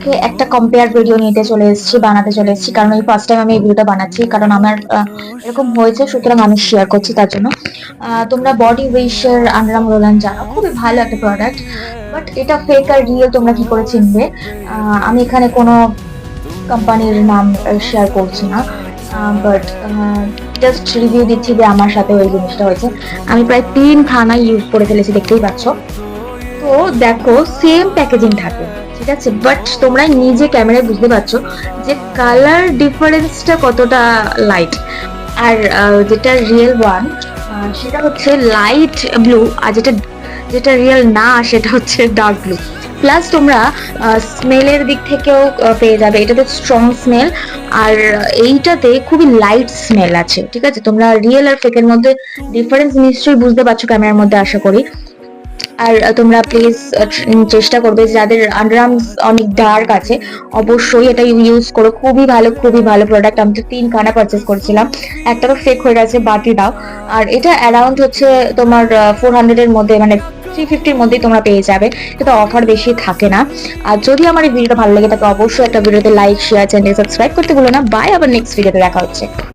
আজকে একটা compare video বানাতে চলে এসেছি, কারণ এই ফার্স্ট টাইম আমি এই ভিডিওটা বানাচ্ছি, কারণ আমার এরকম হয়েছে, সুতরাং আমি শেয়ার করছি তার জন্য। তোমরা বডি উইশের আনরাম রোলান জানো, খুবই ভালো একটা প্রোডাক্ট, বাট এটা ফেক আর রিয়েল তোমরা কি করে চিনবে? আমি এখানে কোনো কোম্পানির নাম শেয়ার করছি না, বাট জাস্ট রিভিউ দিচ্ছি যে আমার সাথে ওই জিনিসটা হয়েছে। আমি প্রায় 3 খানা ইউজ করে ফেলেছি, দেখতেই পাচ্ছ। তো দেখো, সেম প্যাকেজিং থাকে, ঠিক আছে, বাট তোমরা নিজে ক্যামেরায় বুঝতে পারছো যে কালার ডিফারেন্সটা কতটা লাইট। আর যেটা রিয়েল ওয়ান সেটা হচ্ছে লাইট ব্লু, আর যেটা যেটা রিয়েল না সেটা হচ্ছে ডার্ক ব্লু। প্লাস তোমরা স্মেলের দিক থেকেও পেয়ে যাবে, এটাতে স্ট্রং স্মেল, আর এইটাতে খুবই লাইট স্মেল আছে, ঠিক আছে। তোমরা রিয়েল আর ফেকের মধ্যে ডিফারেন্স নিশ্চয়ই বুঝতে পারছো ক্যামেরার মধ্যে, আশা করি। আর তোমরা প্লিজ চেষ্টা করবে, যাদের আন্ডারআর্মস অনেক ডার্ক আছে অবশ্যই এটা ইউজ করো, খুবই ভালো প্রোডাক্ট। আমি তো 3 খানা পারচেস করেছিলাম, একটা তো ফেক হয়ে গেছে, বাকি দাও। আর এটা অ্যারাউন্ড হচ্ছে তোমার 400 এর মধ্যে, মানে 350-র মধ্যেই তোমরা পেয়ে যাবে, এটা অফার বেশি থাকে না। আর যদি আমার এই ভিডিওটা ভালো লাগে থাকে অবশ্যই একটা ভিডিওতে লাইক, শেয়ার, চ্যানেল সাবস্ক্রাইব করতে ভুলো না। বাই, আবার নেক্সট ভিডিওতে দেখা হচ্ছে।